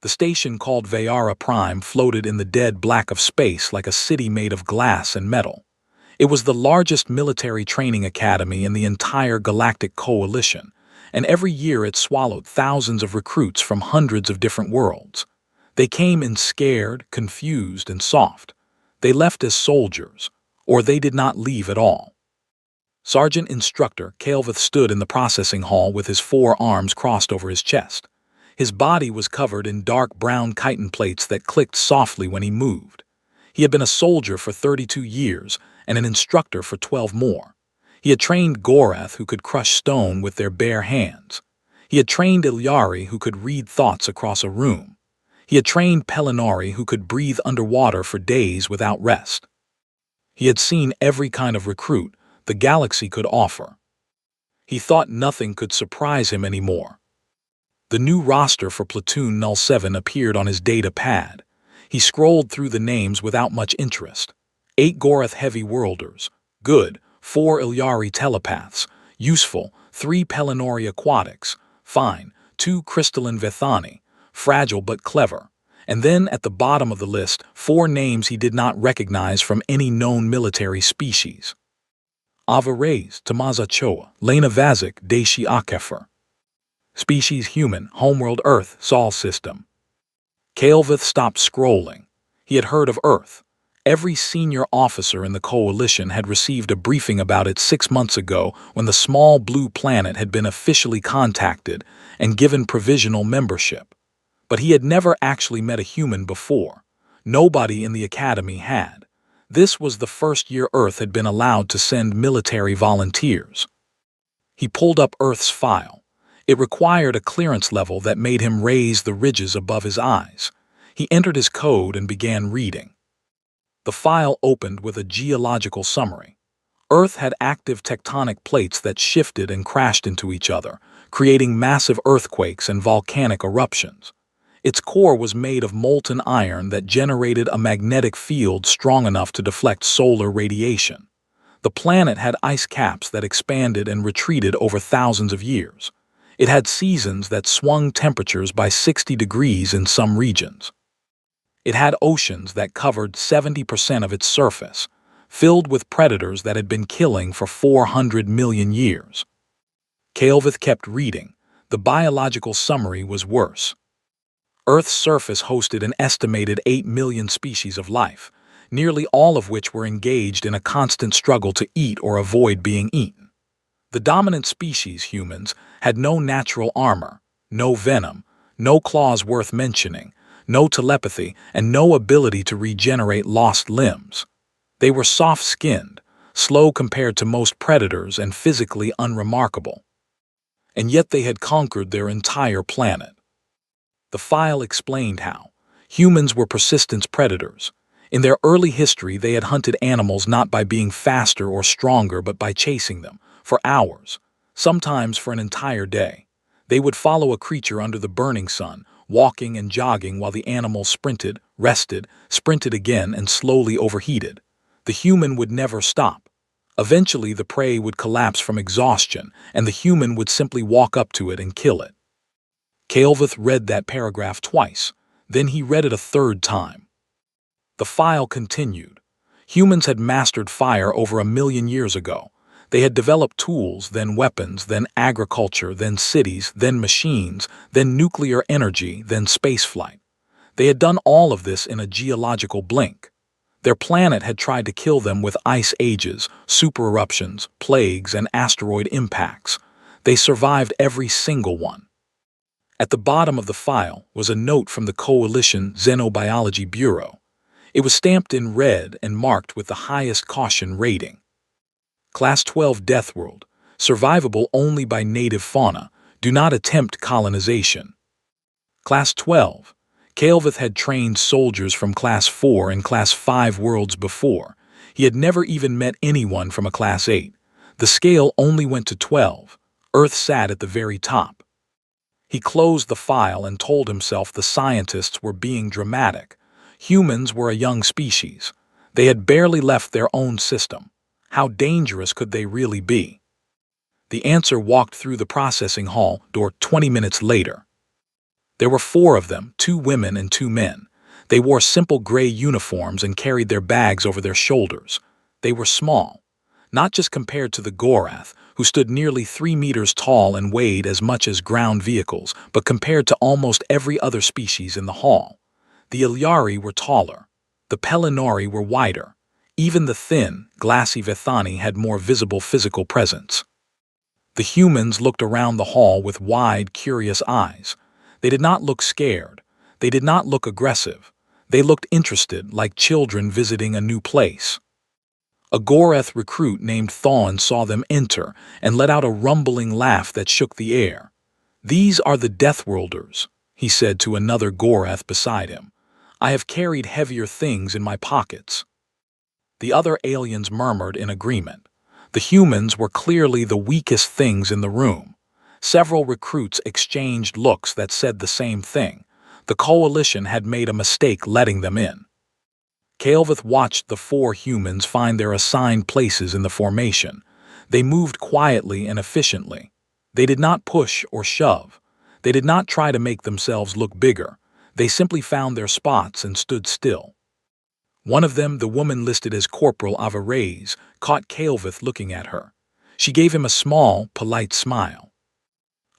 The station called Vayara Prime floated in the dead black of space like a city made of glass and metal. It was the largest military training academy in the entire galactic coalition, and every year it swallowed thousands of recruits from hundreds of different worlds. They came in scared, confused, and soft. They left as soldiers, or they did not leave at all. Sergeant Instructor Calveth stood in the processing hall with his 4 arms crossed over his chest. His body was covered in dark brown chitin plates that clicked softly when he moved. He had been a soldier for 32 years and an instructor for 12 more. He had trained Gorath, who could crush stone with their bare hands. He had trained Ilyari, who could read thoughts across a room. He had trained Pelinari, who could breathe underwater for days without rest. He had seen every kind of recruit the galaxy could offer. He thought nothing could surprise him anymore. The new roster for Platoon 07 appeared on his data pad. He scrolled through the names without much interest. 8 Gorath heavy worlders, good, 4 Ilyari telepaths, useful, 3 Pelinori aquatics, fine, 2 crystalline Vethani, fragile but clever. And then at the bottom of the list, 4 names he did not recognize from any known military species. Avares, Tamazachoa, Lena Vazik, Daishi Akefer. Species human, homeworld Earth, Sol system. Calveth stopped scrolling. He had heard of Earth. Every senior officer in the coalition had received a briefing about it 6 months ago when the small blue planet had been officially contacted and given provisional membership. But he had never actually met a human before. Nobody in the academy had. This was the first year Earth had been allowed to send military volunteers. He pulled up Earth's file. It required a clearance level that made him raise the ridges above his eyes. He entered his code and began reading. The file opened with a geological summary. Earth had active tectonic plates that shifted and crashed into each other, creating massive earthquakes and volcanic eruptions. Its core was made of molten iron that generated a magnetic field strong enough to deflect solar radiation. The planet had ice caps that expanded and retreated over thousands of years. It had seasons that swung temperatures by 60 degrees in some regions. It had oceans that covered 70% of its surface, filled with predators that had been killing for 400 million years. Calveth kept reading. The biological summary was worse. Earth's surface hosted an estimated 8 million species of life, nearly all of which were engaged in a constant struggle to eat or avoid being eaten. The dominant species, humans, had no natural armor, no venom, no claws worth mentioning, no telepathy, and no ability to regenerate lost limbs. They were soft-skinned, slow compared to most predators, and physically unremarkable. And yet they had conquered their entire planet. The file explained how humans were persistent predators. In their early history, they had hunted animals not by being faster or stronger, but by chasing them, for hours, sometimes for an entire day. They would follow a creature under the burning sun, walking and jogging while the animal sprinted, rested, sprinted again, and slowly overheated. The human would never stop. Eventually, the prey would collapse from exhaustion, and the human would simply walk up to it and kill it. Calveth read that paragraph twice. Then he read it a third time. The file continued. Humans had mastered fire over 1 million years ago. They had developed tools, then weapons, then agriculture, then cities, then machines, then nuclear energy, then spaceflight. They had done all of this in a geological blink. Their planet had tried to kill them with ice ages, super eruptions, plagues, and asteroid impacts. They survived every single one. At the bottom of the file was a note from the Coalition Xenobiology Bureau. It was stamped in red and marked with the highest caution rating. Class 12 Deathworld, survivable only by native fauna, do not attempt colonization. Class 12. Calveth had trained soldiers from Class 4 and Class 5 worlds before. He had never even met anyone from a Class 8. The scale only went to 12. Earth sat at the very top. He closed the file and told himself the scientists were being dramatic. Humans were a young species. They had barely left their own system. How dangerous could they really be? The answer walked through the processing hall door 20 minutes later. There were 4 of them, 2 women and 2 men. They wore simple gray uniforms and carried their bags over their shoulders. They were small, not just compared to the Gorath, who stood nearly 3 meters tall and weighed as much as ground vehicles, but compared to almost every other species in the hall. The Ilyari were taller. The Pellinori were wider. Even the thin, glassy Vethani had more visible physical presence. The humans looked around the hall with wide, curious eyes. They did not look scared. They did not look aggressive. They looked interested, like children visiting a new place. A Gorath recruit named Thawne saw them enter and let out a rumbling laugh that shook the air. "These are the Deathworlders," he said to another Gorath beside him. "I have carried heavier things in my pockets." The other aliens murmured in agreement. The humans were clearly the weakest things in the room. Several recruits exchanged looks that said the same thing. The coalition had made a mistake letting them in. Kael'veth watched the 4 humans find their assigned places in the formation. They moved quietly and efficiently. They did not push or shove. They did not try to make themselves look bigger. They simply found their spots and stood still. One of them, the woman listed as Corporal Avarez, caught Kael'veth looking at her. She gave him a small, polite smile.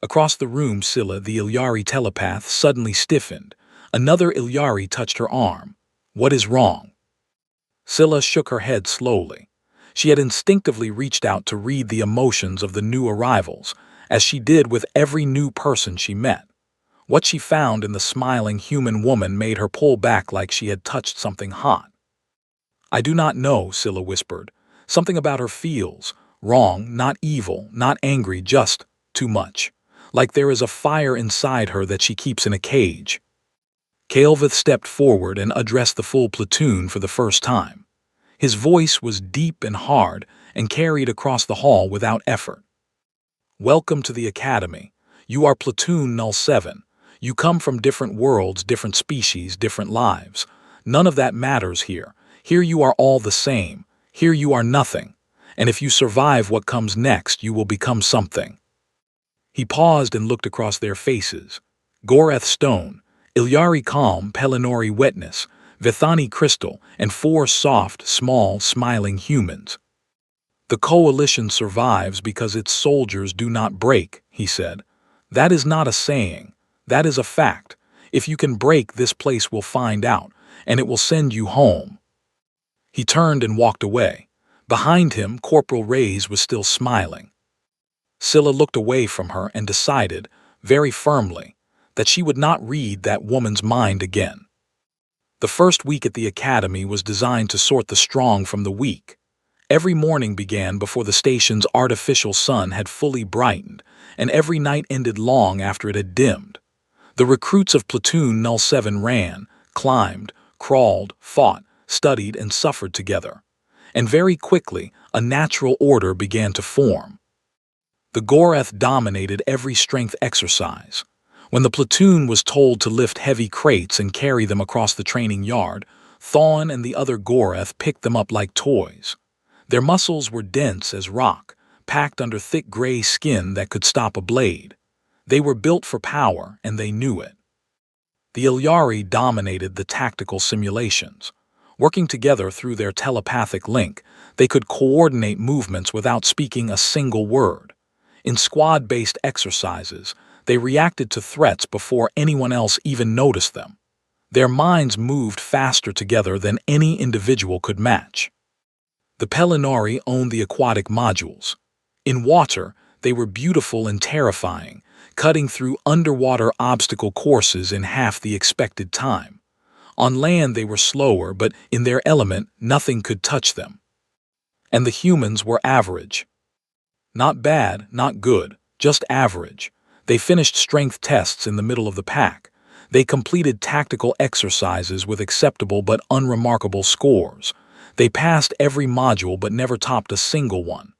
Across the room, Scylla, the Ilyari telepath, suddenly stiffened. Another Ilyari touched her arm. "What is wrong?" Scylla shook her head slowly. She had instinctively reached out to read the emotions of the new arrivals, as she did with every new person she met. What she found in the smiling human woman made her pull back like she had touched something hot. "I do not know," Scylla whispered. "Something about her feels wrong, not evil, not angry, just too much. Like there is a fire inside her that she keeps in a cage." Kael'veth stepped forward and addressed the full platoon for the first time. His voice was deep and hard and carried across the hall without effort. "Welcome to the Academy. You are Platoon Null 7. You come from different worlds, different species, different lives. None of that matters here. Here you are all the same. Here you are nothing. And if you survive what comes next, you will become something." He paused and looked across their faces. Gorath stone, Ilyari calm, Pellinori wetness, Vethani crystal, and 4 soft, small, smiling humans. "The coalition survives because its soldiers do not break," he said. "That is not a saying. That is a fact. If you can break, this place will find out, and it will send you home." He turned and walked away. Behind him, Corporal Reyes was still smiling. Scylla looked away from her and decided, very firmly, that she would not read that woman's mind again. The first week at the Academy was designed to sort the strong from the weak. Every morning began before the station's artificial sun had fully brightened, and every night ended long after it had dimmed. The recruits of Platoon Null 7 ran, climbed, crawled, fought, studied, and suffered together. And very quickly, a natural order began to form. The Gorath dominated every strength exercise. When the platoon was told to lift heavy crates and carry them across the training yard, Thawne and the other Gorath picked them up like toys. Their muscles were dense as rock, packed under thick gray skin that could stop a blade. They were built for power, and they knew it. The Ilyari dominated the tactical simulations. Working together through their telepathic link, they could coordinate movements without speaking a single word. In squad-based exercises, they reacted to threats before anyone else even noticed them. Their minds moved faster together than any individual could match. The Pellinori owned the aquatic modules. In water, they were beautiful and terrifying, cutting through underwater obstacle courses in half the expected time. On land, they were slower, but in their element, nothing could touch them. And the humans were average. Not bad, not good, just average. They finished strength tests in the middle of the pack. They completed tactical exercises with acceptable but unremarkable scores. They passed every module but never topped a single one.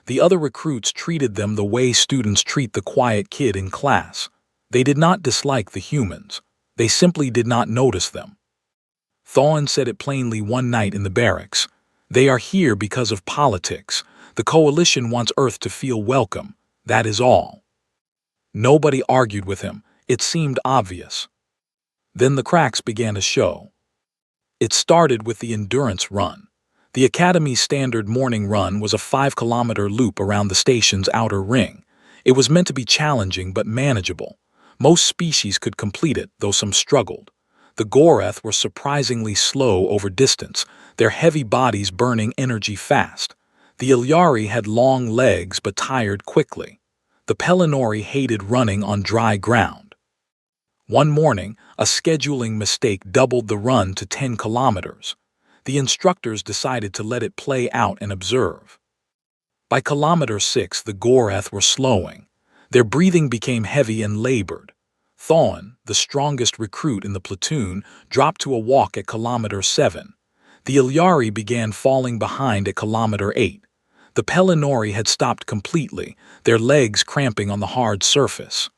The other recruits treated them the way students treat the quiet kid in class. They did not dislike the humans. They simply did not notice them. Thawne said it plainly one night in the barracks. "They are here because of politics. The coalition wants Earth to feel welcome. That is all." Nobody argued with him. It seemed obvious. Then the cracks began to show. It started with the endurance run. The Academy's standard morning run was a 5-kilometer loop around the station's outer ring. It was meant to be challenging but manageable. Most species could complete it, though some struggled. The Gorath were surprisingly slow over distance, their heavy bodies burning energy fast. The Ilyari had long legs but tired quickly. The Pellinori hated running on dry ground. One morning, a scheduling mistake doubled the run to 10 kilometers. The instructors decided to let it play out and observe. By kilometer 6, the Gorath were slowing. Their breathing became heavy and labored. Thawn, the strongest recruit in the platoon, dropped to a walk at kilometer 7. The Ilyari began falling behind at kilometer 8. The Pellinori had stopped completely, their legs cramping on the hard surface.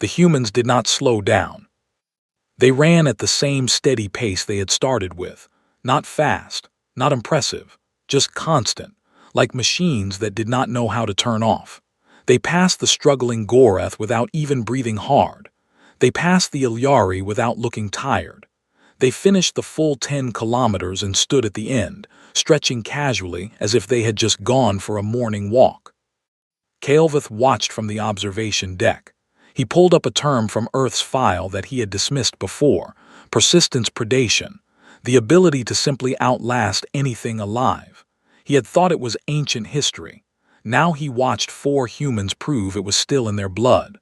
The humans did not slow down. They ran at the same steady pace they had started with. Not fast, not impressive, just constant, like machines that did not know how to turn off. They passed the struggling Gorath without even breathing hard. They passed the Ilyari without looking tired. They finished the full 10 kilometers and stood at the end, stretching casually as if they had just gone for a morning walk. Kael'veth watched from the observation deck. He pulled up a term from Earth's file that he had dismissed before: persistence predation, the ability to simply outlast anything alive. He had thought it was ancient history. Now he watched 4 humans prove it was still in their blood.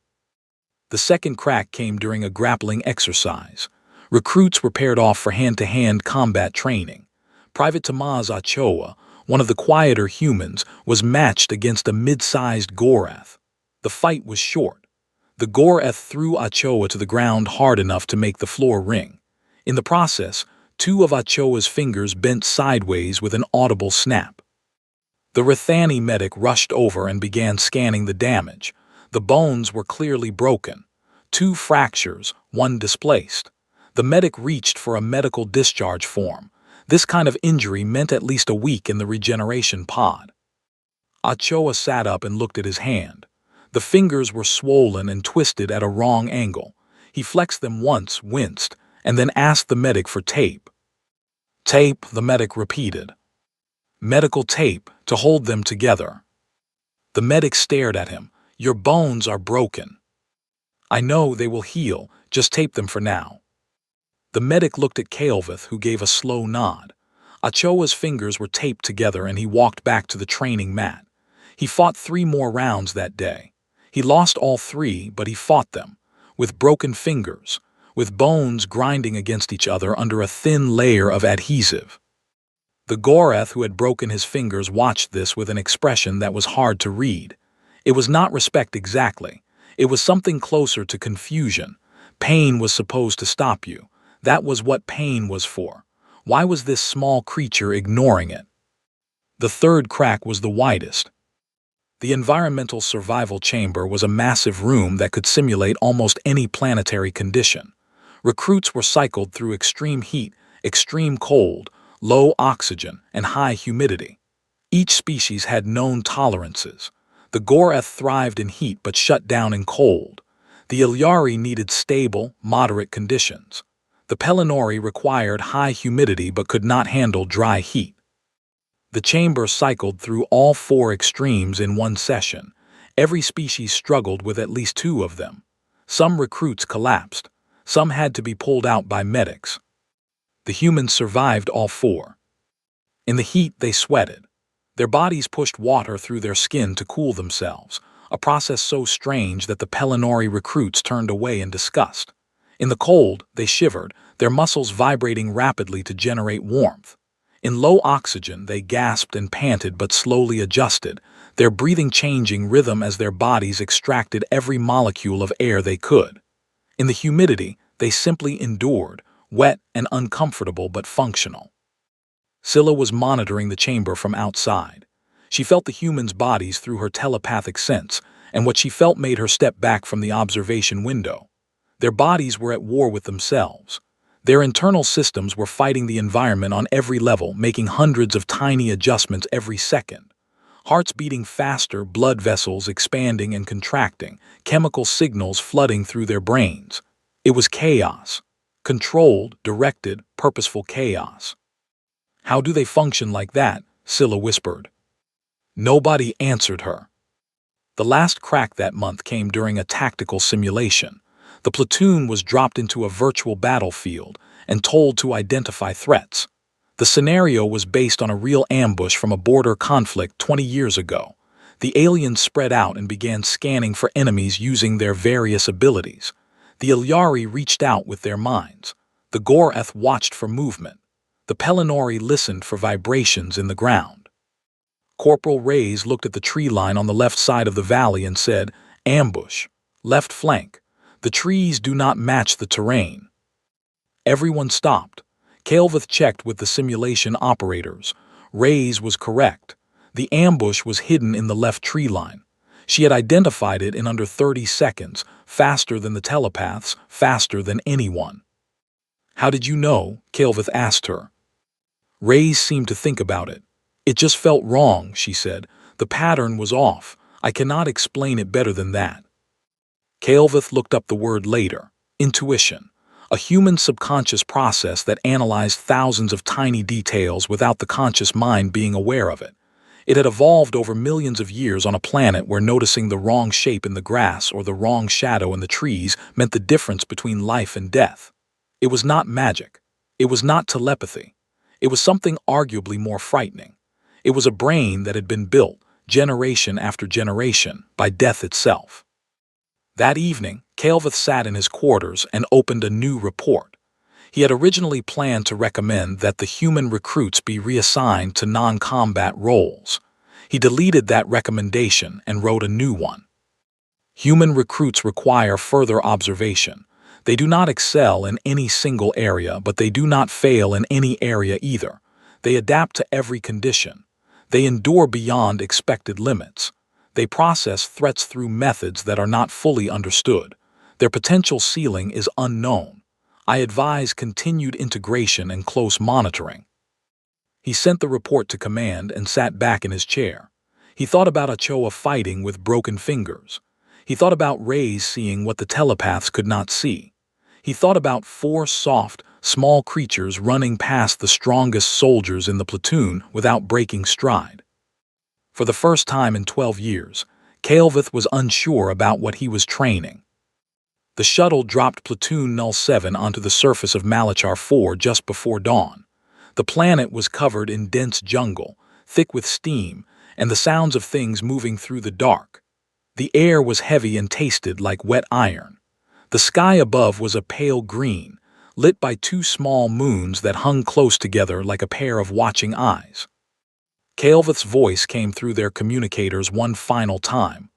The second crack came during a grappling exercise. Recruits were paired off for hand-to-hand combat training. Private Tamaz Ochoa, one of the quieter humans, was matched against a mid-sized Gorath. The fight was short. The Gorath threw Ochoa to the ground hard enough to make the floor ring. In the process, 2 of Ochoa's fingers bent sideways with an audible snap. The Rithani medic rushed over and began scanning the damage. The bones were clearly broken. 2 fractures, 1 displaced. The medic reached for a medical discharge form. This kind of injury meant at least a week in the regeneration pod. Ochoa sat up and looked at his hand. The fingers were swollen and twisted at a wrong angle. He flexed them once, winced, and then asked the medic for tape. "Tape," the medic repeated. "Medical tape, to hold them together." The medic stared at him. "Your bones are broken." "I know, they will heal, just tape them for now." The medic looked at Kael'veth, who gave a slow nod. Ochoa's fingers were taped together and he walked back to the training mat. He fought 3 more rounds that day. He lost all 3, but he fought them, with broken fingers, with bones grinding against each other under a thin layer of adhesive. The Gorath who had broken his fingers watched this with an expression that was hard to read. It was not respect exactly. It was something closer to confusion. Pain was supposed to stop you. That was what pain was for. Why was this small creature ignoring it? The third crack was the widest. The environmental survival chamber was a massive room that could simulate almost any planetary condition. Recruits were cycled through extreme heat, extreme cold, low oxygen, and high humidity. Each species had known tolerances. The Gorath thrived in heat but shut down in cold. The Ilyari needed stable, moderate conditions. The Pellinori required high humidity but could not handle dry heat. The chamber cycled through all 4 extremes in one session. Every species struggled with at least 2 of them. Some recruits collapsed. Some had to be pulled out by medics. The humans survived all 4. In the heat, they sweated. Their bodies pushed water through their skin to cool themselves, a process so strange that the Pellinori recruits turned away in disgust. In the cold, they shivered, their muscles vibrating rapidly to generate warmth. In low oxygen, they gasped and panted but slowly adjusted, their breathing changing rhythm as their bodies extracted every molecule of air they could. In the humidity, they simply endured, wet and uncomfortable but functional. Scylla was monitoring the chamber from outside. She felt the humans' bodies through her telepathic sense, and what she felt made her step back from the observation window. Their bodies were at war with themselves. Their internal systems were fighting the environment on every level, making hundreds of tiny adjustments every second. Hearts beating faster, blood vessels expanding and contracting, chemical signals flooding through their brains. It was chaos. Controlled, directed, purposeful chaos. "How do they function like that?" Scylla whispered. Nobody answered her. The last crack that month came during a tactical simulation. The platoon was dropped into a virtual battlefield and told to identify threats. The scenario was based on a real ambush from a border conflict 20 years ago. The aliens spread out and began scanning for enemies using their various abilities. The Ilyari reached out with their minds. The Gorath watched for movement. The Pelennori listened for vibrations in the ground. Corporal Reyes looked at the tree line on the left side of the valley and said, "Ambush. Left flank. The trees do not match the terrain." Everyone stopped. Calveth checked with the simulation operators. Reyes was correct. The ambush was hidden in the left tree line. She had identified it in under 30 seconds, faster than the telepaths, faster than anyone. "How did you know?" Calveth asked her. Reyes seemed to think about it. "It just felt wrong," she said. "The pattern was off. I cannot explain it better than that." Calveth looked up the word later. Intuition. A human subconscious process that analyzed thousands of tiny details without the conscious mind being aware of it. It had evolved over millions of years on a planet where noticing the wrong shape in the grass or the wrong shadow in the trees meant the difference between life and death. It was not magic. It was not telepathy. It was something arguably more frightening. It was a brain that had been built, generation after generation, by death itself. That evening, Calveth sat in his quarters and opened a new report. He had originally planned to recommend that the human recruits be reassigned to non-combat roles. He deleted that recommendation and wrote a new one. Human recruits require further observation. They do not excel in any single area, but they do not fail in any area either. They adapt to every condition. They endure beyond expected limits. They process threats through methods that are not fully understood. Their potential ceiling is unknown. I advise continued integration and close monitoring. He sent the report to command and sat back in his chair. He thought about Ochoa fighting with broken fingers. He thought about Reyes seeing what the telepaths could not see. He thought about 4 soft, small creatures running past the strongest soldiers in the platoon without breaking stride. For the first time in 12 years, Calveth was unsure about what he was training. The shuttle dropped Platoon Null 7 onto the surface of Malachar 4 just before dawn. The planet was covered in dense jungle, thick with steam, and the sounds of things moving through the dark. The air was heavy and tasted like wet iron. The sky above was a pale green, lit by 2 small moons that hung close together like a pair of watching eyes. Calveth's voice came through their communicators one final time.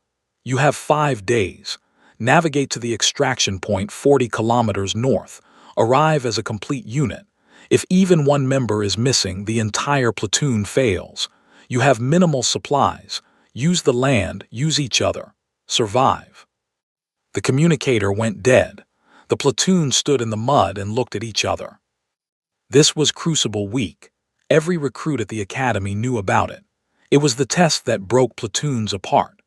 "You have 5 days. Navigate to the extraction point 40 kilometers north. Arrive as a complete unit. If even one member is missing, the entire platoon fails. You have minimal supplies. Use the land, use each other. Survive." The communicator went dead. The platoon stood in the mud and looked at each other. This was Crucible Week. Every recruit at the academy knew about it. It was the test that broke platoons apart.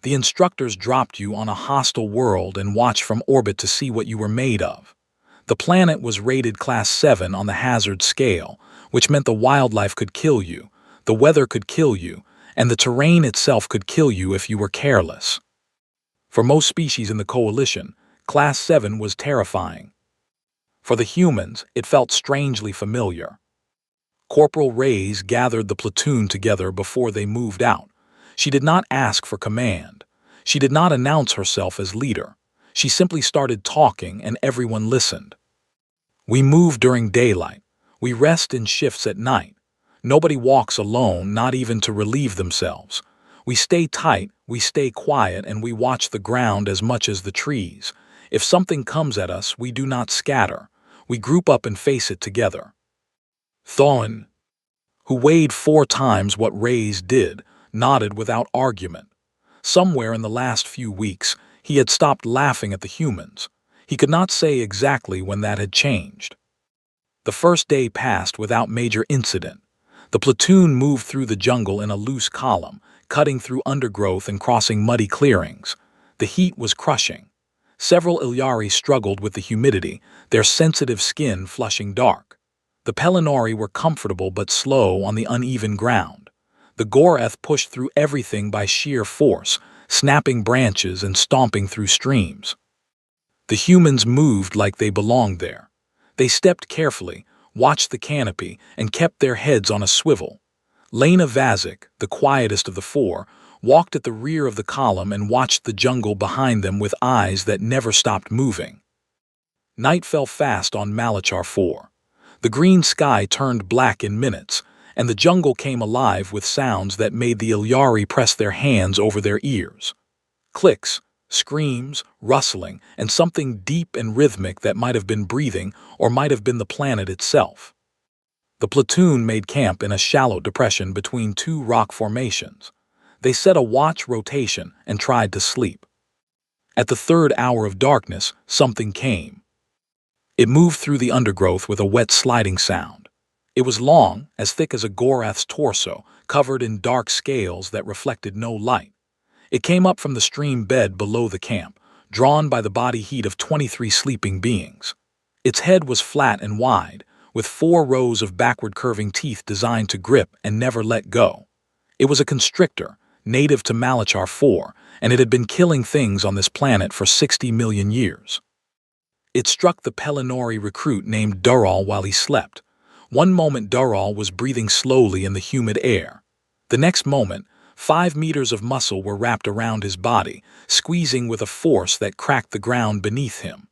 The instructors dropped you on a hostile world and watched from orbit to see what you were made of. The planet was rated Class 7 on the hazard scale, which meant the wildlife could kill you, the weather could kill you, and the terrain itself could kill you if you were careless. For most species in the Coalition, Class 7 was terrifying. For the humans, it felt strangely familiar. Corporal Reyes gathered the platoon together before they moved out. She did not ask for command. She did not announce herself as leader. She simply started talking and everyone listened. "We move during daylight. We rest in shifts at night. Nobody walks alone, not even to relieve themselves. We stay tight, we stay quiet, and we watch the ground as much as the trees. If something comes at us, we do not scatter. We group up and face it together." Thoin, who weighed 4 times what Reyes did, nodded without argument. Somewhere in the last few weeks, he had stopped laughing at the humans. He could not say exactly when that had changed. The first day passed without major incident. The platoon moved through the jungle in a loose column, cutting through undergrowth and crossing muddy clearings. The heat was crushing. Several Ilyari struggled with the humidity, their sensitive skin flushing dark. The Pelennori were comfortable but slow on the uneven ground. The Goreth pushed through everything by sheer force, snapping branches and stomping through streams. The humans moved like they belonged there. They stepped carefully, watched the canopy, and kept their heads on a swivel. Lena Vazik, the quietest of the four, walked at the rear of the column and watched the jungle behind them with eyes that never stopped moving. Night fell fast on Malachar 4. The green sky turned black in minutes, and the jungle came alive with sounds that made the Ilyari press their hands over their ears. Clicks, screams, rustling, and something deep and rhythmic that might have been breathing or might have been the planet itself. The platoon made camp in a shallow depression between two rock formations. They set a watch rotation and tried to sleep. At the third hour of darkness, something came. It moved through the undergrowth with a wet sliding sound. It was long, as thick as a Gorath's torso, covered in dark scales that reflected no light. It came up from the stream bed below the camp, drawn by the body heat of 23 sleeping beings. Its head was flat and wide, with 4 rows of backward-curving teeth designed to grip and never let go. It was a constrictor, native to Malachar 4, and it had been killing things on this planet for 60 million years. It struck the Pelennori recruit named Dural while he slept. One moment Dural was breathing slowly in the humid air. The next moment, 5 meters of muscle were wrapped around his body, squeezing with a force that cracked the ground beneath him.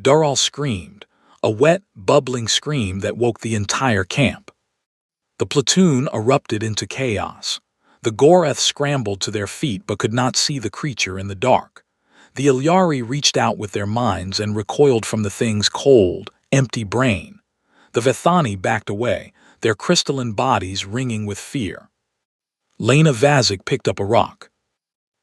Dural screamed, a wet, bubbling scream that woke the entire camp. The platoon erupted into chaos. The Goreth scrambled to their feet but could not see the creature in the dark. The Ilyari reached out with their minds and recoiled from the thing's cold, empty brain. The Vethani backed away, their crystalline bodies ringing with fear. Lena Vazik picked up a rock.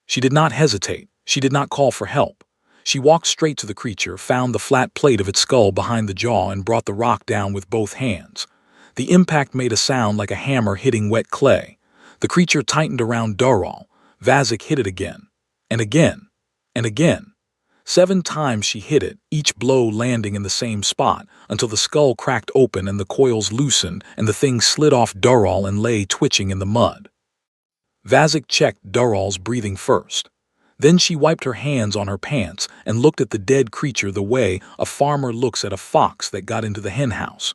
She did not hesitate. She did not call for help. She walked straight to the creature, found the flat plate of its skull behind the jaw, and brought the rock down with both hands. The impact made a sound like a hammer hitting wet clay. The creature tightened around Dural. Vazik hit it again, and again, and again. 7 times she hit it, each blow landing in the same spot, until the skull cracked open and the coils loosened and the thing slid off Dural and lay twitching in the mud. Vazik checked Dural's breathing first. Then she wiped her hands on her pants and looked at the dead creature the way a farmer looks at a fox that got into the henhouse.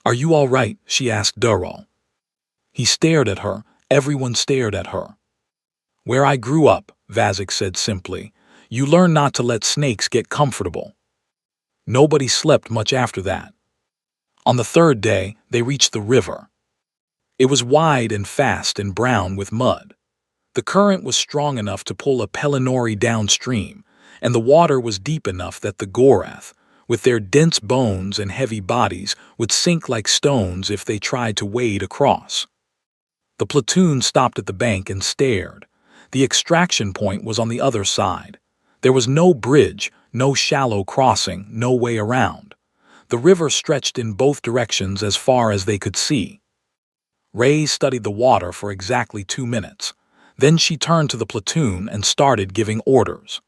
"Are you all right?" she asked Dural. He stared at her. Everyone stared at her. "Where I grew up," Vazik said simply, "you learn not to let snakes get comfortable." Nobody slept much after that. On the 3rd day, they reached the river. It was wide and fast and brown with mud. The current was strong enough to pull a Pelennori downstream, and the water was deep enough that the Goreth, with their dense bones and heavy bodies, would sink like stones if they tried to wade across. The platoon stopped at the bank and stared. The extraction point was on the other side. There was no bridge, no shallow crossing, no way around. The river stretched in both directions as far as they could see. Ray studied the water for exactly 2 minutes. Then she turned to the platoon and started giving orders.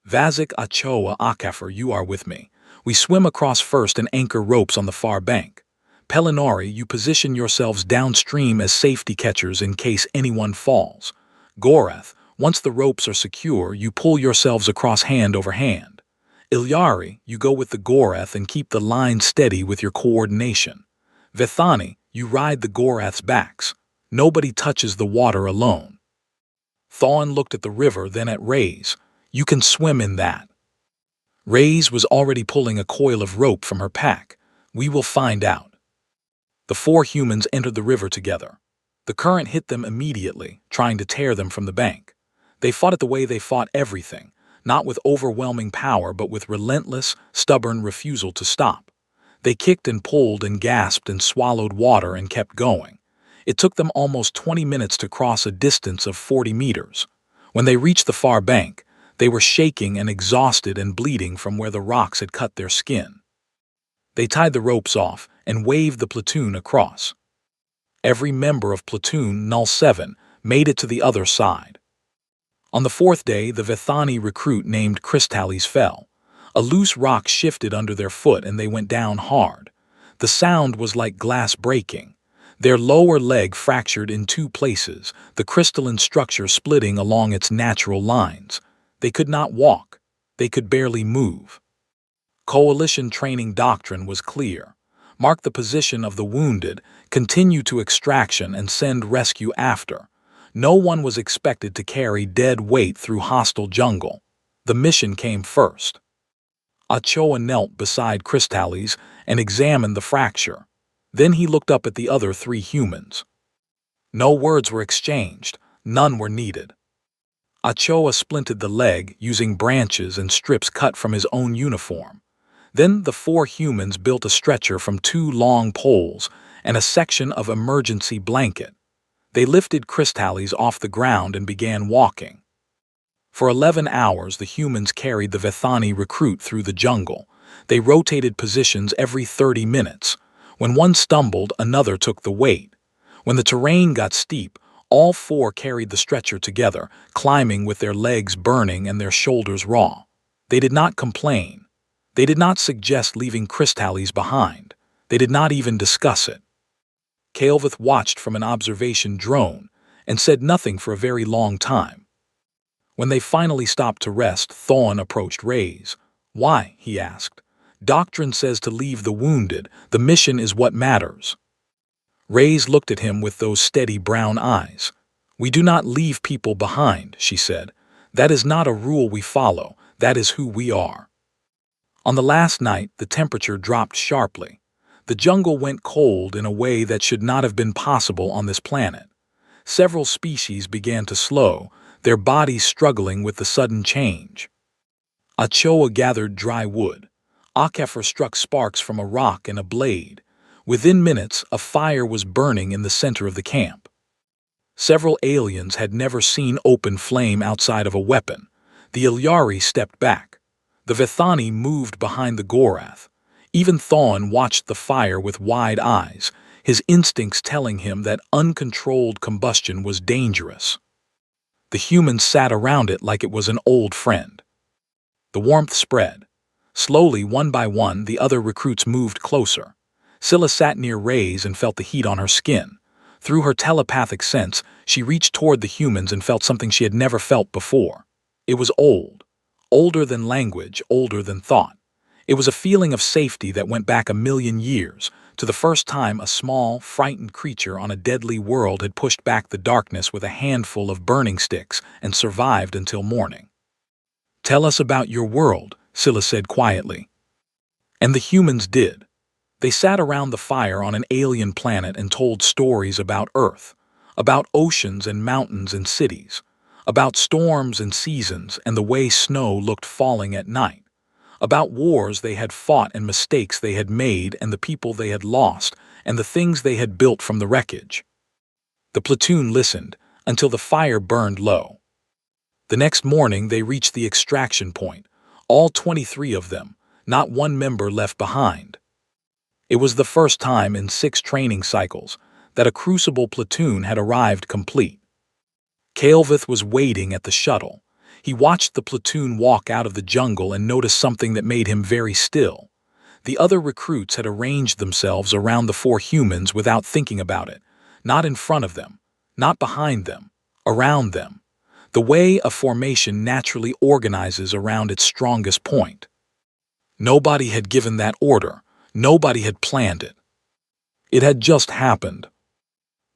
"Vazik Achoa Akafar, you are with me. We swim across first and anchor ropes on the far bank. Pelennori, you position yourselves downstream as safety catchers in case anyone falls. Goreth, once the ropes are secure, you pull yourselves across hand over hand. Ilyari, you go with the Goreth and keep the line steady with your coordination. Vethani, you ride the Goreth's backs. Nobody touches the water alone." Thawne looked at the river, then at Ray's. "You can swim in that." Ray's was already pulling a coil of rope from her pack. "We will find out." The 4 humans entered the river together. The current hit them immediately, trying to tear them from the bank. They fought it the way they fought everything, not with overwhelming power but with relentless, stubborn refusal to stop. They kicked and pulled and gasped and swallowed water and kept going. It took them almost 20 minutes to cross a distance of 40 meters. When they reached the far bank, they were shaking and exhausted and bleeding from where the rocks had cut their skin. They tied the ropes off and waved the platoon across. Every member of Platoon Null 7 made it to the other side. On the fourth day, the Vethani recruit named Crystallis fell. A loose rock shifted under their foot and they went down hard. The sound was like glass breaking. Their lower leg fractured in two places, the crystalline structure splitting along its natural lines. They could not walk. They could barely move. Coalition training doctrine was clear. Mark the position of the wounded, continue to extraction and send rescue after. No one was expected to carry dead weight through hostile jungle. The mission came first. Ochoa knelt beside Crystallis and examined the fracture. Then he looked up at the other three humans. No words were exchanged. None were needed. Ochoa splinted the leg using branches and strips cut from his own uniform. Then the four humans built a stretcher from two long poles and a section of emergency blanket. They lifted Crystallis off the ground and began walking. For 11 hours, the humans carried the Vethani recruit through the jungle. They rotated positions every 30 minutes. When one stumbled, another took the weight. When the terrain got steep, all four carried the stretcher together, climbing with their legs burning and their shoulders raw. They did not complain. They did not suggest leaving Crystallis behind. They did not even discuss it. Kael'veth watched from an observation drone and said nothing for a very long time. When they finally stopped to rest, Thawne approached Reyes. "Why?" he asked. "Doctrine says to leave the wounded. The mission is what matters." Reyes looked at him with those steady brown eyes. "We do not leave people behind," she said. "That is not a rule we follow. That is who we are." On the last night, the temperature dropped sharply. The jungle went cold in a way that should not have been possible on this planet. Several species began to slow, their bodies struggling with the sudden change. Ochoa gathered dry wood. Akefer struck sparks from a rock and a blade. Within minutes, a fire was burning in the center of the camp. Several aliens had never seen open flame outside of a weapon. The Ilyari stepped back. The Vethani moved behind the Gorath. Even Thawne watched the fire with wide eyes, his instincts telling him that uncontrolled combustion was dangerous. The humans sat around it like it was an old friend. The warmth spread. Slowly, one by one, the other recruits moved closer. Scylla sat near Reyes and felt the heat on her skin. Through her telepathic sense, she reached toward the humans and felt something she had never felt before. It was old. Older than language, older than thought. It was a feeling of safety that went back 1,000,000 years, to the first time a small, frightened creature on a deadly world had pushed back the darkness with a handful of burning sticks and survived until morning. "Tell us about your world," Scylla said quietly. And the humans did. They sat around the fire on an alien planet and told stories about Earth, about oceans and mountains and cities, about storms and seasons and the way snow looked falling at night, about wars they had fought and mistakes they had made and the people they had lost and the things they had built from the wreckage. The platoon listened until the fire burned low. The next morning they reached the extraction point, all 23 of them, not one member left behind. It was the first time in 6 training cycles that a crucible platoon had arrived complete. Kael'veth was waiting at the shuttle. He watched the platoon walk out of the jungle and noticed something that made him very still. The other recruits had arranged themselves around the 4 humans without thinking about it, not in front of them, not behind them, around them, the way a formation naturally organizes around its strongest point. Nobody had given that order. Nobody had planned it. It had just happened.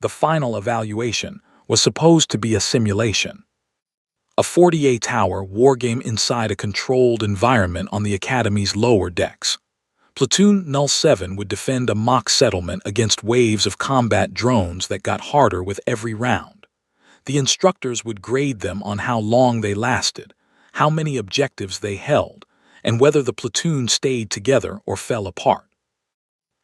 The final evaluation was supposed to be a simulation. A 48-hour wargame inside a controlled environment on the Academy's lower decks. Platoon Null 7 would defend a mock settlement against waves of combat drones that got harder with every round. The instructors would grade them on how long they lasted, how many objectives they held, and whether the platoon stayed together or fell apart.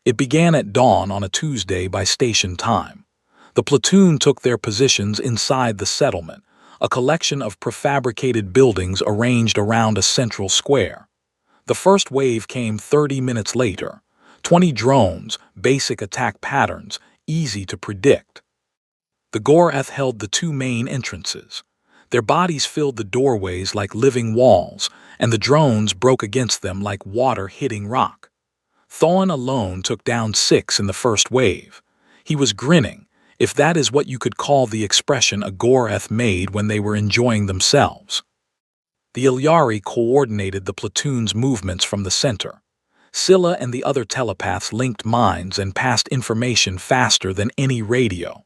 It began at dawn on a Tuesday by station time. The platoon took their positions inside the settlement, a collection of prefabricated buildings arranged around a central square. The first wave came 30 minutes later. 20 drones, basic attack patterns, easy to predict. The Gorath held the two main entrances. Their bodies filled the doorways like living walls, and the drones broke against them like water hitting rock. Thawne alone took down 6 in the first wave. He was grinning, if that is what you could call the expression a Gorath made when they were enjoying themselves. The Ilyari coordinated the platoon's movements from the center. Scylla and the other telepaths linked minds and passed information faster than any radio.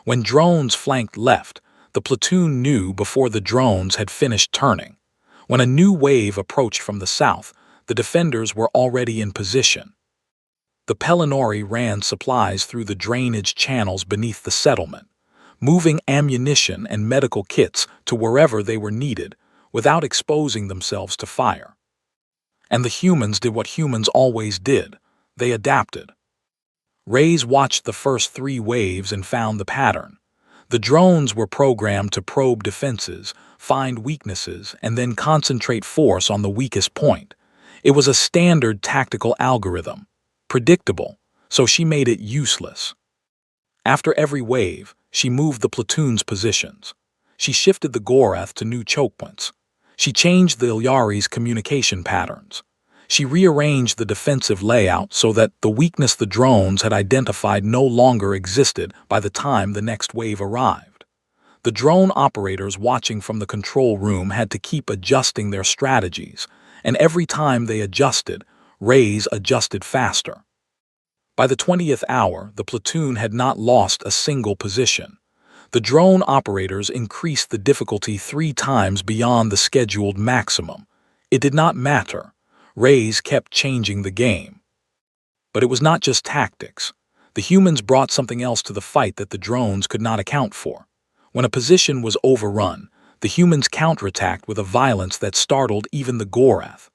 When drones flanked left, the platoon knew before the drones had finished turning. When a new wave approached from the south, the defenders were already in position. The Pelennori ran supplies through the drainage channels beneath the settlement, moving ammunition and medical kits to wherever they were needed without exposing themselves to fire. And the humans did what humans always did. They adapted. Reyes watched the first 3 waves and found the pattern. The drones were programmed to probe defenses, find weaknesses, and then concentrate force on the weakest point. It was a standard tactical algorithm, predictable, so she made it useless. After every wave, she moved the platoon's positions. She shifted the Gorath to new choke points. She changed the Ilyari's communication patterns. She rearranged the defensive layout so that the weakness the drones had identified no longer existed by the time the next wave arrived. The drone operators watching from the control room had to keep adjusting their strategies, and every time they adjusted, Reyes adjusted faster. By the 20th hour, the platoon had not lost a single position. The drone operators increased the difficulty 3 times beyond the scheduled maximum. It did not matter. Reyes kept changing the game. But it was not just tactics. The humans brought something else to the fight that the drones could not account for. When a position was overrun, the humans counterattacked with a violence that startled even the Gorath.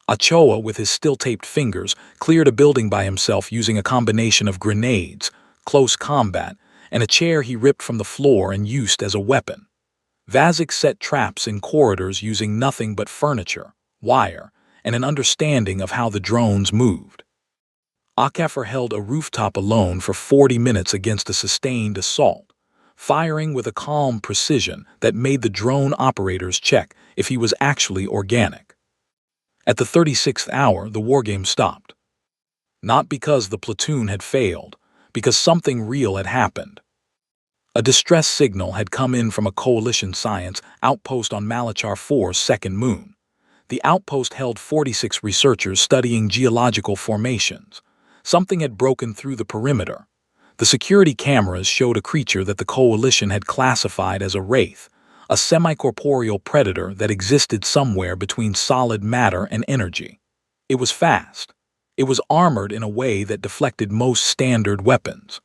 Ochoa, with his still-taped fingers, cleared a building by himself using a combination of grenades, close combat, and a chair he ripped from the floor and used as a weapon. Vazik set traps in corridors using nothing but furniture, wire, and an understanding of how the drones moved. Akafor held a rooftop alone for 40 minutes against a sustained assault, firing with a calm precision that made the drone operators check if he was actually organic. At the 36th hour, the wargame stopped. Not because the platoon had failed, because something real had happened. A distress signal had come in from a coalition science outpost on Malachar IV's second moon. The outpost held 46 researchers studying geological formations. Something had broken through the perimeter. The security cameras showed a creature that the coalition had classified as a wraith, a semi-corporeal predator that existed somewhere between solid matter and energy. It was fast. It was armored in a way that deflected most standard weapons.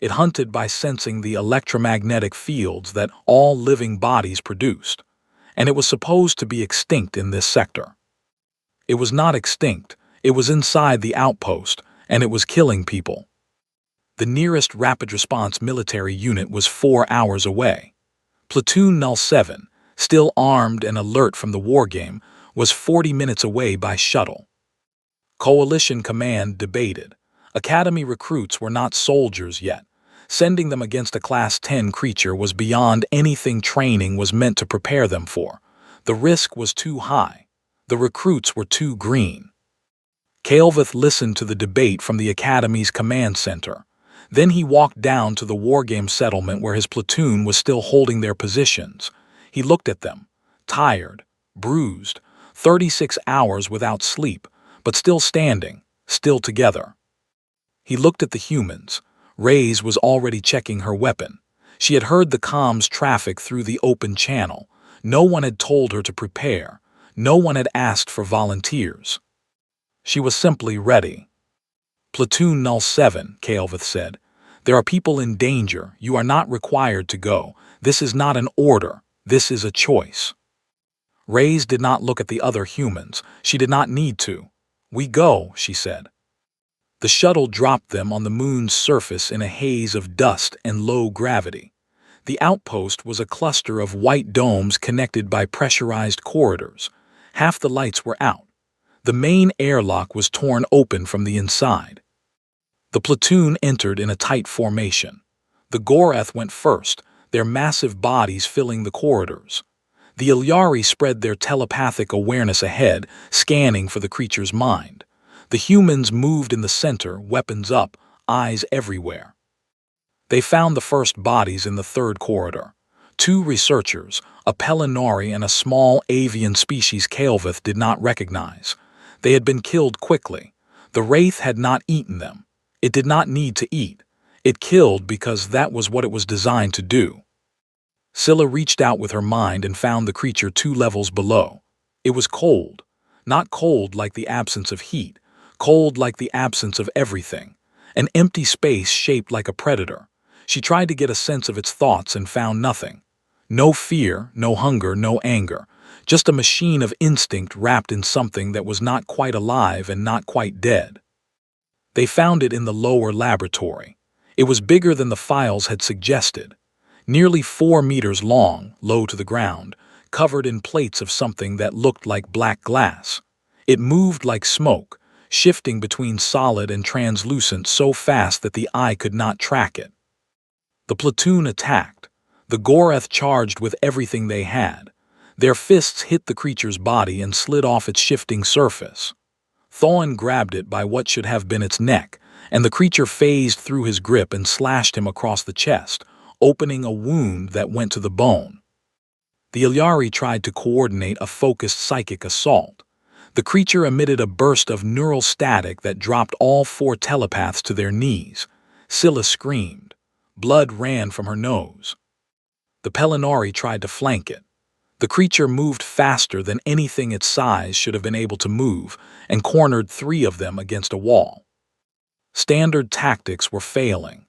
It hunted by sensing the electromagnetic fields that all living bodies produced, and it was supposed to be extinct in this sector. It was not extinct. It was inside the outpost, and it was killing people. The nearest rapid response military unit was 4 hours away. Platoon Null 7, still armed and alert from the wargame, was 40 minutes away by shuttle. Coalition Command debated. Academy recruits were not soldiers yet. Sending them against a Class 10 creature was beyond anything training was meant to prepare them for. The risk was too high. The recruits were too green. Kael'veth listened to the debate from the Academy's command center. Then he walked down to the wargame settlement where his platoon was still holding their positions. He looked at them, tired, bruised, 36 hours without sleep, but still standing, still together. He looked at the humans. Reyes was already checking her weapon. She had heard the comms traffic through the open channel. No one had told her to prepare. No one had asked for volunteers. She was simply ready. Platoon Null 7, Kael'veth said. There are people in danger. You are not required to go. This is not an order. This is a choice. Reyes did not look at the other humans. She did not need to. We go, she said. The shuttle dropped them on the moon's surface in a haze of dust and low gravity. The outpost was a cluster of white domes connected by pressurized corridors. Half the lights were out. The main airlock was torn open from the inside. The platoon entered in a tight formation. The Goreth went first, their massive bodies filling the corridors. The Ilyari spread their telepathic awareness ahead, scanning for the creature's mind. The humans moved in the center, weapons up, eyes everywhere. They found the first bodies in the third corridor. Two researchers, a Pellinori and a small avian species Kael'veth, did not recognize. They had been killed quickly. The Wraith had not eaten them. It did not need to eat. It killed because that was what it was designed to do. Scylla reached out with her mind and found the creature 2 levels below. It was cold. Not cold like the absence of heat, cold like the absence of everything. An empty space shaped like a predator. She tried to get a sense of its thoughts and found nothing. No fear, no hunger, no anger. Just a machine of instinct wrapped in something that was not quite alive and not quite dead. They found it in the lower laboratory. It was bigger than the files had suggested. Nearly 4 meters long, low to the ground, covered in plates of something that looked like black glass. It moved like smoke, shifting between solid and translucent so fast that the eye could not track it. The platoon attacked. The Goreth charged with everything they had. Their fists hit the creature's body and slid off its shifting surface. Thoin grabbed it by what should have been its neck, and the creature phased through his grip and slashed him across the chest, opening a wound that went to the bone. The Ilyari tried to coordinate a focused psychic assault. The creature emitted a burst of neural static that dropped all 4 telepaths to their knees. Scylla screamed. Blood ran from her nose. The Pellinori tried to flank it. The creature moved faster than anything its size should have been able to move and cornered 3 of them against a wall. Standard tactics were failing.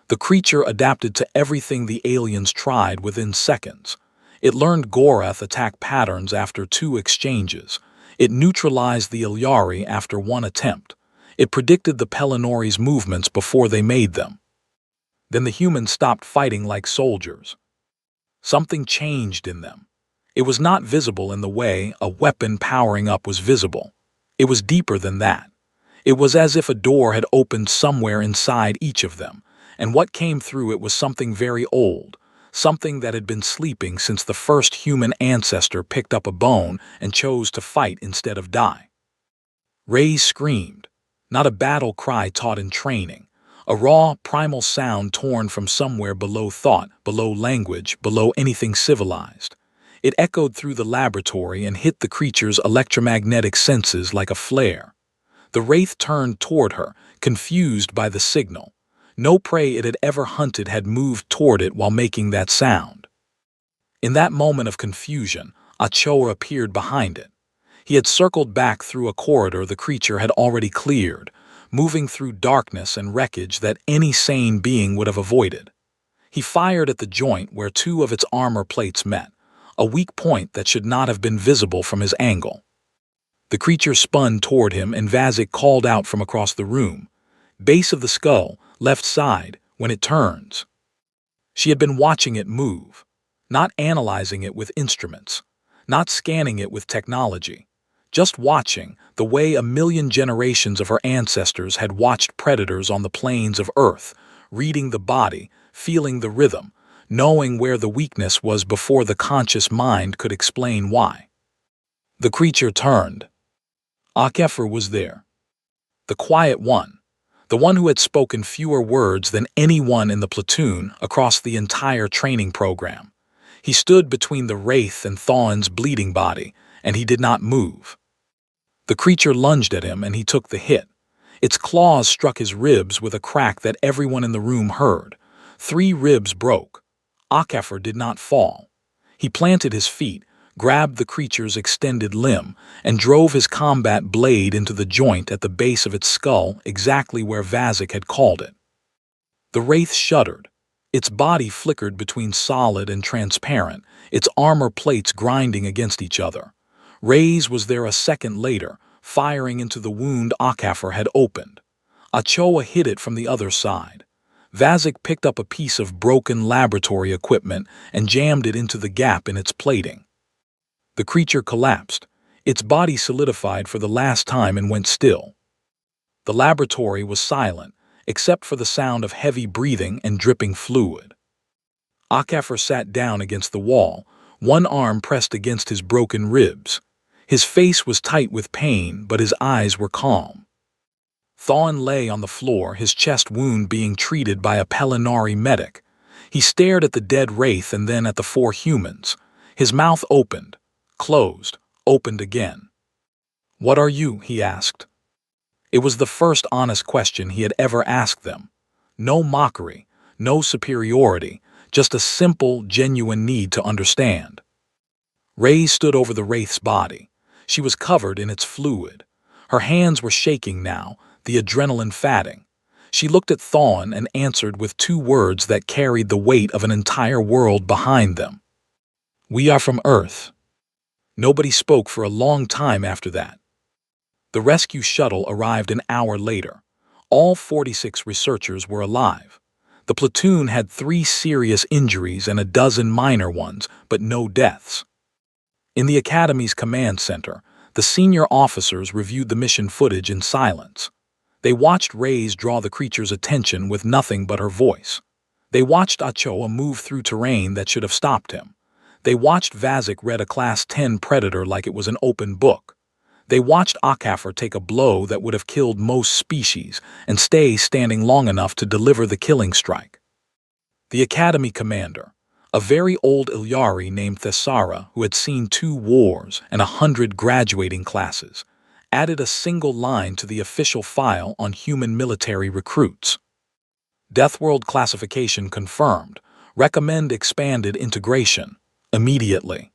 The creature adapted to everything the aliens tried within seconds. It learned Goreth attack patterns after 2 exchanges. It neutralized the Ilyari after 1 attempt. It predicted the Pellinori's movements before they made them. Then the humans stopped fighting like soldiers. Something changed in them. It was not visible in the way a weapon powering up was visible. It was deeper than that. It was as if a door had opened somewhere inside each of them, and what came through it was something very old, something that had been sleeping since the first human ancestor picked up a bone and chose to fight instead of die. Ray screamed, not a battle cry taught in training, a raw, primal sound torn from somewhere below thought, below language, below anything civilized. It echoed through the laboratory and hit the creature's electromagnetic senses like a flare. The Wraith turned toward her, confused by the signal. No prey it had ever hunted had moved toward it while making that sound. In that moment of confusion, Ochoa appeared behind it. He had circled back through a corridor the creature had already cleared, moving through darkness and wreckage that any sane being would have avoided. He fired at the joint where 2 of its armor plates met, a weak point that should not have been visible from his angle. The creature spun toward him and Vazik called out from across the room, "Base of the skull, left side, when it turns." She had been watching it move, not analyzing it with instruments, not scanning it with technology, just watching the way 1,000,000 generations of her ancestors had watched predators on the plains of Earth, reading the body, feeling the rhythm, knowing where the weakness was before the conscious mind could explain why. The creature turned. Akefer was there. The quiet one. The one who had spoken fewer words than anyone in the platoon across the entire training program. He stood between the Wraith and Thoin's bleeding body, and he did not move. The creature lunged at him and he took the hit. Its claws struck his ribs with a crack that everyone in the room heard. 3 ribs broke. Akefer did not fall. He planted his feet, grabbed the creature's extended limb, and drove his combat blade into the joint at the base of its skull, exactly where Vazik had called it. The Wraith shuddered. Its body flickered between solid and transparent, its armor plates grinding against each other. Rays was there a second later, firing into the wound Akefer had opened. Ochoa hit it from the other side. Vazik picked up a piece of broken laboratory equipment and jammed it into the gap in its plating. The creature collapsed. Its body solidified for the last time and went still. The laboratory was silent, except for the sound of heavy breathing and dripping fluid. Akafur sat down against the wall, one arm pressed against his broken ribs. His face was tight with pain, but his eyes were calm. Thawne lay on the floor, his chest wound being treated by a Pelinari medic. He stared at the dead wraith and then at the four humans. His mouth opened, closed, opened again. "What are you?" he asked. It was the first honest question he had ever asked them. No mockery, no superiority, just a simple, genuine need to understand. Ray stood over the wraith's body. She was covered in its fluid. Her hands were shaking now, the adrenaline fatting. She looked at Thawne and answered with two words that carried the weight of an entire world behind them. "We are from Earth." Nobody spoke for a long time after that. The rescue shuttle arrived an hour later. All 46 researchers were alive. The platoon had 3 serious injuries and a dozen minor ones, but no deaths. In the Academy's command center, the senior officers reviewed the mission footage in silence. They watched Reyes draw the creature's attention with nothing but her voice. They watched Ochoa move through terrain that should have stopped him. They watched Vazik read a Class 10 predator like it was an open book. They watched Akafur take a blow that would have killed most species and stay standing long enough to deliver the killing strike. The Academy commander, a very old Ilyari named Thessara who had seen 2 wars and 100 graduating classes, added a single line to the official file on human military recruits. Deathworld classification confirmed. Recommend expanded integration. Immediately.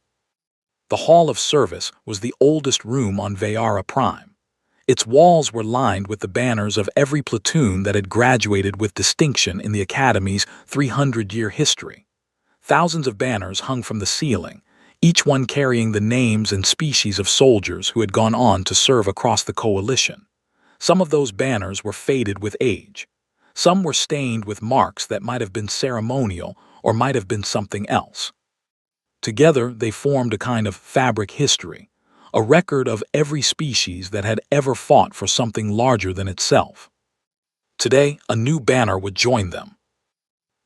The Hall of Service was the oldest room on Vayara Prime. Its walls were lined with the banners of every platoon that had graduated with distinction in the Academy's 300-year history. Thousands of banners hung from the ceiling, each one carrying the names and species of soldiers who had gone on to serve across the Coalition. Some of those banners were faded with age. Some were stained with marks that might have been ceremonial or might have been something else. Together, they formed a kind of fabric history, a record of every species that had ever fought for something larger than itself. Today, a new banner would join them.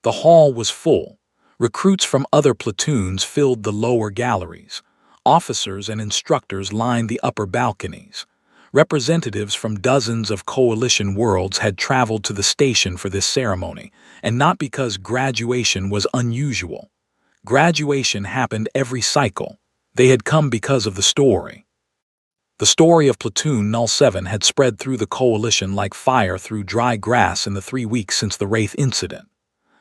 The hall was full. Recruits from other platoons filled the lower galleries. Officers and instructors lined the upper balconies. Representatives from dozens of Coalition worlds had traveled to the station for this ceremony, and not because graduation was unusual. Graduation happened every cycle. They had come because of the story. The story of Platoon 07 had spread through the Coalition like fire through dry grass in the 3 weeks since the Wraith incident.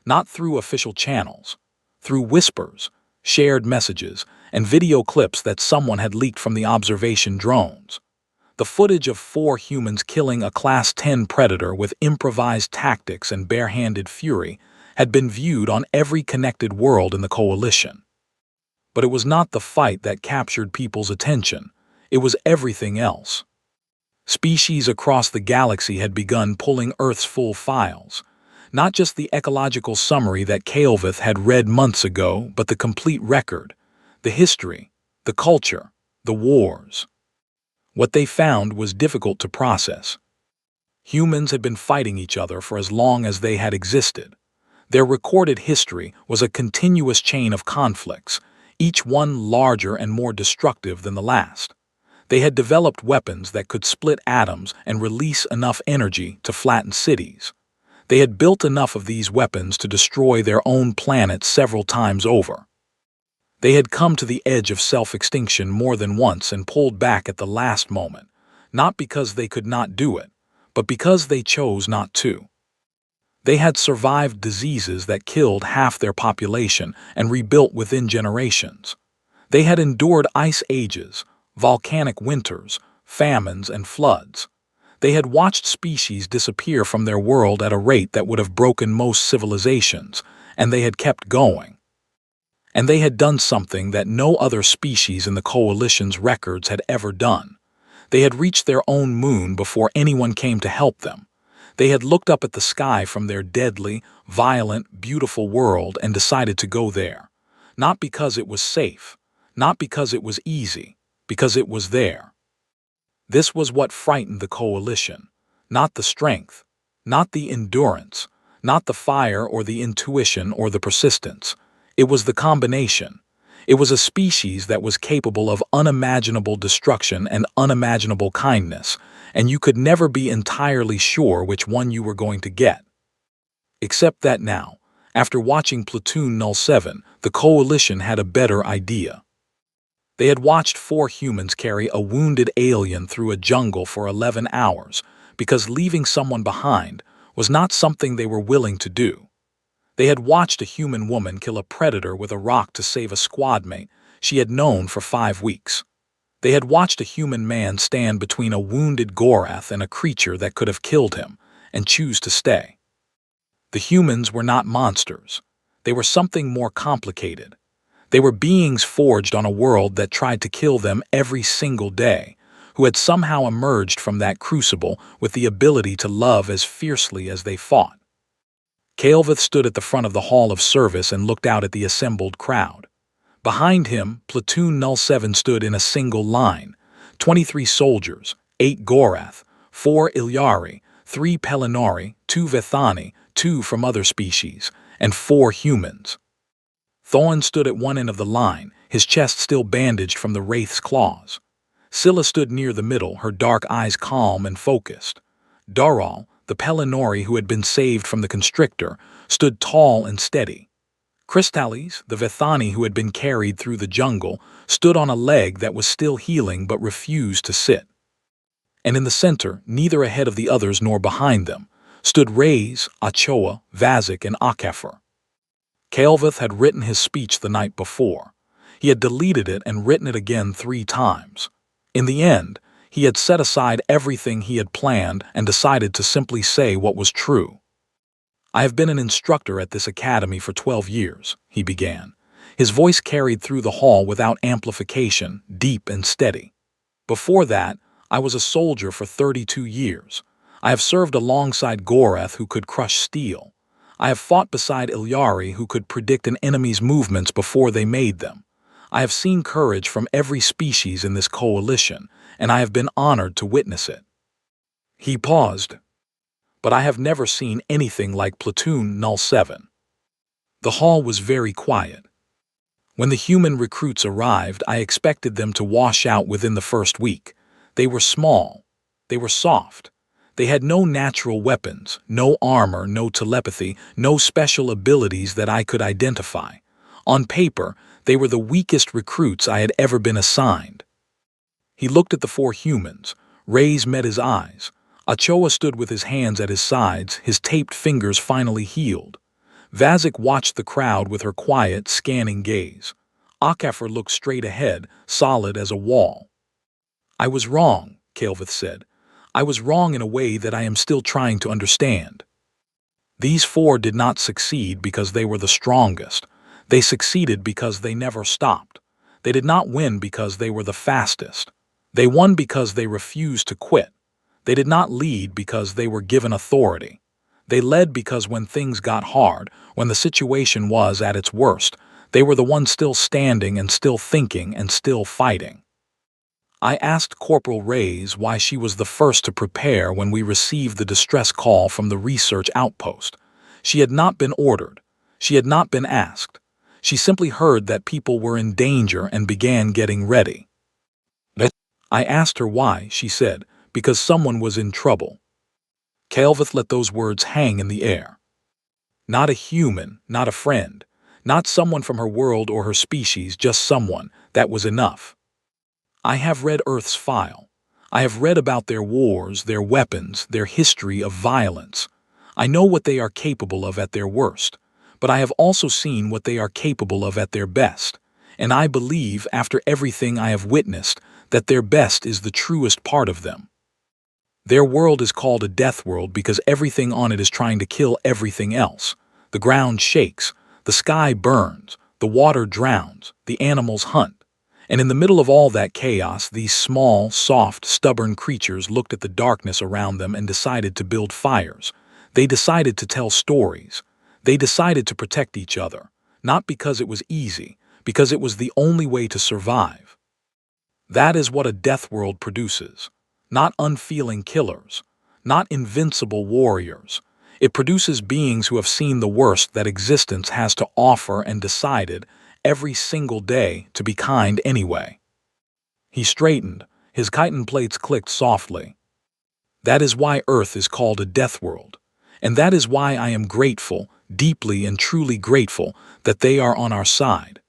Not through official channels. Through whispers, shared messages, and video clips that someone had leaked from the observation drones. The footage of 4 humans killing a Class 10 predator with improvised tactics and barehanded fury had been viewed on every connected world in the Coalition. But it was not the fight that captured people's attention. It was everything else. Species across the galaxy had begun pulling Earth's full files. Not just the ecological summary that Kael'vith had read months ago, but the complete record, the history, the culture, the wars. What they found was difficult to process. Humans had been fighting each other for as long as they had existed. Their recorded history was a continuous chain of conflicts, each one larger and more destructive than the last. They had developed weapons that could split atoms and release enough energy to flatten cities. They had built enough of these weapons to destroy their own planet several times over. They had come to the edge of self-extinction more than once and pulled back at the last moment, not because they could not do it, but because they chose not to. They had survived diseases that killed half their population and rebuilt within generations. They had endured ice ages, volcanic winters, famines, and floods. They had watched species disappear from their world at a rate that would have broken most civilizations, and they had kept going. And they had done something that no other species in the Coalition's records had ever done. They had reached their own moon before anyone came to help them. They had looked up at the sky from their deadly, violent, beautiful world and decided to go there. Not because it was safe, not because it was easy, because it was there. This was what frightened the Coalition, not the strength, Not the endurance, not the fire or the intuition or the persistence. It was the combination. It was a species that was capable of unimaginable destruction and unimaginable kindness, and you could never be entirely sure which one you were going to get. Except that now, after watching Platoon Null 7, the Coalition had a better idea. They had watched 4 humans carry a wounded alien through a jungle for 11 hours because leaving someone behind was not something they were willing to do. They had watched a human woman kill a predator with a rock to save a squad mate she had known for 5 weeks. They had watched a human man stand between a wounded Gorath and a creature that could have killed him and choose to stay. The humans were not monsters. They were something more complicated. They were beings forged on a world that tried to kill them every single day, who had somehow emerged from that crucible with the ability to love as fiercely as they fought. Kael'veth stood at the front of the hall of service and looked out at the assembled crowd. Behind him, Platoon Null 7 stood in a single line. 23 soldiers, 8 Gorath, 4 Ilyari, 3 Pelennari, 2 Vethani, 2 from other species, and 4 humans. Thoin stood at one end of the line, his chest still bandaged from the wraith's claws. Scylla stood near the middle, her dark eyes calm and focused. Daral, the Pelennari who had been saved from the constrictor, stood tall and steady. Crystales, the Vethani who had been carried through the jungle, stood on a leg that was still healing but refused to sit. And in the center, neither ahead of the others nor behind them, stood Reyes, Ochoa, Vazik, and Akafer. Kael'veth had written his speech the night before. He had deleted it and written it again 3 times. In the end, he had set aside everything he had planned and decided to simply say what was true. "I have been an instructor at this academy for 12 years, he began. His voice carried through the hall without amplification, deep and steady. Before that, I was a soldier for 32 years. I have served alongside Gorath who could crush steel. I have fought beside Ilyari who could predict an enemy's movements before they made them. I have seen courage from every species in this coalition, and I have been honored to witness it." He paused. "But I have never seen anything like Platoon Null 7. The hall was very quiet. When the human recruits arrived, I expected them to wash out within the first week. They were small. They were soft. They had no natural weapons, no armor, no telepathy, no special abilities that I could identify. On paper, they were the weakest recruits I had ever been assigned." He looked at the 4 humans. Reyes met his eyes. Ochoa stood with his hands at his sides, his taped fingers finally healed. Vazik watched the crowd with her quiet, scanning gaze. Akafer looked straight ahead, solid as a wall. "I was wrong," Kael'veth said. "I was wrong in a way that I am still trying to understand. These 4 did not succeed because they were the strongest. They succeeded because they never stopped. They did not win because they were the fastest. They won because they refused to quit. They did not lead because they were given authority. They led because when things got hard, when the situation was at its worst, they were the ones still standing and still thinking and still fighting." I asked Corporal Reyes why she was the first to prepare when we received the distress call from the research outpost. She had not been ordered. She had not been asked. She simply heard that people were in danger and began getting ready. I asked her why, she said, because someone was in trouble. Kael'veth let those words hang in the air. Not a human, not a friend, not someone from her world or her species, just someone. That was enough. I have read Earth's file. I have read about their wars, their weapons, their history of violence. I know what they are capable of at their worst, but I have also seen what they are capable of at their best, and I believe, after everything I have witnessed, that their best is the truest part of them. Their world is called a Deathworld because everything on it is trying to kill everything else. The ground shakes, the sky burns, the water drowns, the animals hunt. And in the middle of all that chaos, these small, soft, stubborn creatures looked at the darkness around them and decided to build fires. They decided to tell stories. They decided to protect each other, not because it was easy, because it was the only way to survive. That is what a Deathworld produces. Not unfeeling killers, not invincible warriors. It produces beings who have seen the worst that existence has to offer and decided, every single day, to be kind anyway. He straightened. His chitin plates clicked softly. That is why Earth is called a death world. And that is why I am grateful, deeply and truly grateful, that they are on our side.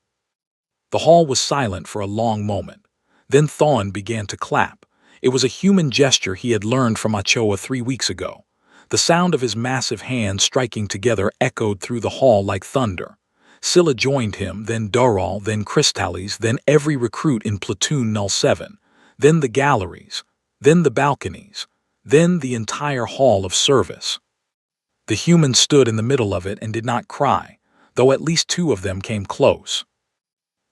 The hall was silent for a long moment. Then Thawne began to clap. It was a human gesture he had learned from Ochoa 3 weeks ago. The sound of his massive hands striking together echoed through the hall like thunder. Scylla joined him, then Dural, then Crystales, then every recruit in Platoon 07, then the galleries, then the balconies, then the entire hall of service. The humans stood in the middle of it and did not cry, though at least 2 of them came close.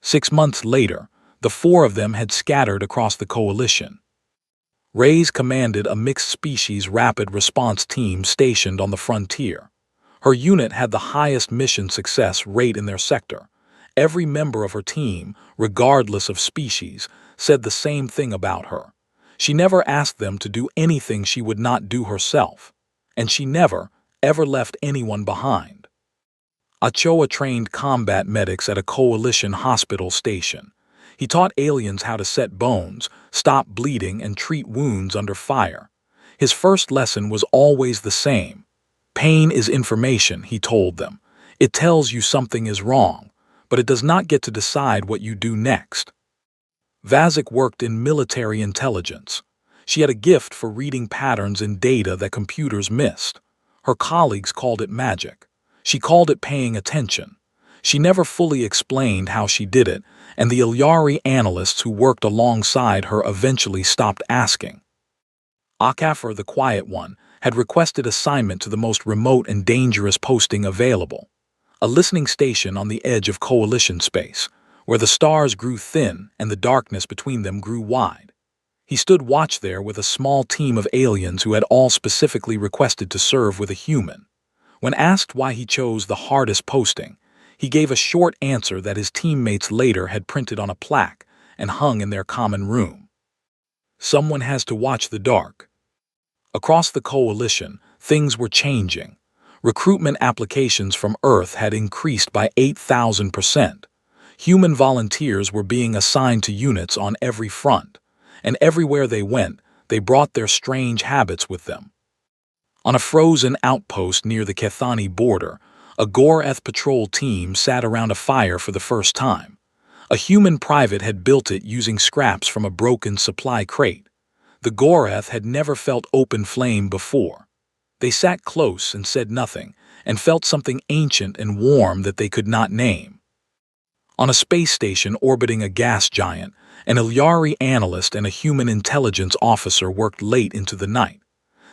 6 months later, the 4 of them had scattered across the coalition. Reyes commanded a mixed-species rapid response team stationed on the frontier. Her unit had the highest mission success rate in their sector. Every member of her team, regardless of species, said the same thing about her. She never asked them to do anything she would not do herself, and she never, ever left anyone behind. Ochoa trained combat medics at a coalition hospital station. He taught aliens how to set bones, stop bleeding, and treat wounds under fire. His first lesson was always the same. Pain is information, he told them. It tells you something is wrong, but it does not get to decide what you do next. Vazik worked in military intelligence. She had a gift for reading patterns in data that computers missed. Her colleagues called it magic. She called it paying attention. She never fully explained how she did it, and the Ilyari analysts who worked alongside her eventually stopped asking. Akafar, the quiet one, had requested assignment to the most remote and dangerous posting available, a listening station on the edge of coalition space, where the stars grew thin and the darkness between them grew wide. He stood watch there with a small team of aliens who had all specifically requested to serve with a human. When asked why he chose the hardest posting, he gave a short answer that his teammates later had printed on a plaque and hung in their common room. Someone has to watch the dark. Across the coalition, things were changing. Recruitment applications from Earth had increased by 8,000%. Human volunteers were being assigned to units on every front, and everywhere they went, they brought their strange habits with them. On a frozen outpost near the Kethani border, a Goreth patrol team sat around a fire for the first time. A human private had built it using scraps from a broken supply crate. The Goreth had never felt open flame before. They sat close and said nothing, and felt something ancient and warm that they could not name. On a space station orbiting a gas giant, an Ilyari analyst and a human intelligence officer worked late into the night.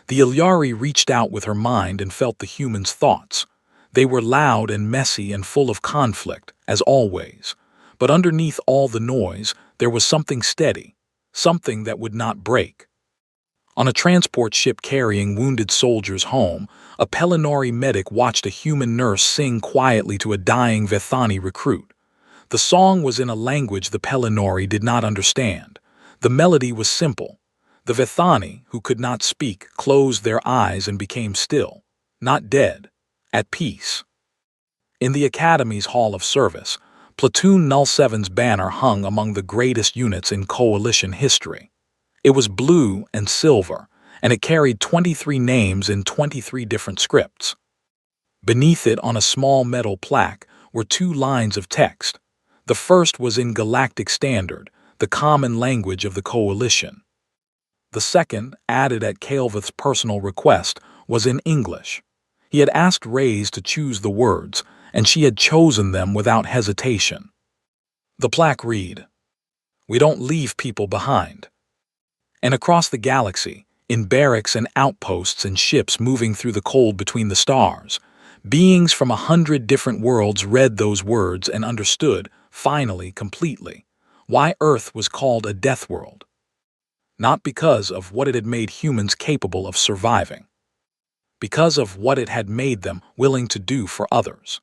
The Ilyari reached out with her mind and felt the humans' thoughts. They were loud and messy and full of conflict, as always. But underneath all the noise, there was something steady, something that would not break. On a transport ship carrying wounded soldiers home, a Pellinori medic watched a human nurse sing quietly to a dying Vethani recruit. The song was in a language the Pellinori did not understand. The melody was simple. The Vethani, who could not speak, closed their eyes and became still, not dead, at peace. In the Academy's Hall of Service, Platoon 07's banner hung among the greatest units in Coalition history. It was blue and silver, and it carried 23 names in 23 different scripts. Beneath it, on a small metal plaque, were 2 lines of text. The first was in Galactic Standard, the common language of the Coalition. The second, added at Kael'thas's personal request, was in English. He had asked Reyes to choose the words, and she had chosen them without hesitation. The plaque read, "We don't leave people behind." And across the galaxy, in barracks and outposts and ships moving through the cold between the stars, beings from 100 different worlds read those words and understood, finally, completely, why Earth was called a death world. Not because of what it had made humans capable of surviving, because of what it had made them willing to do for others.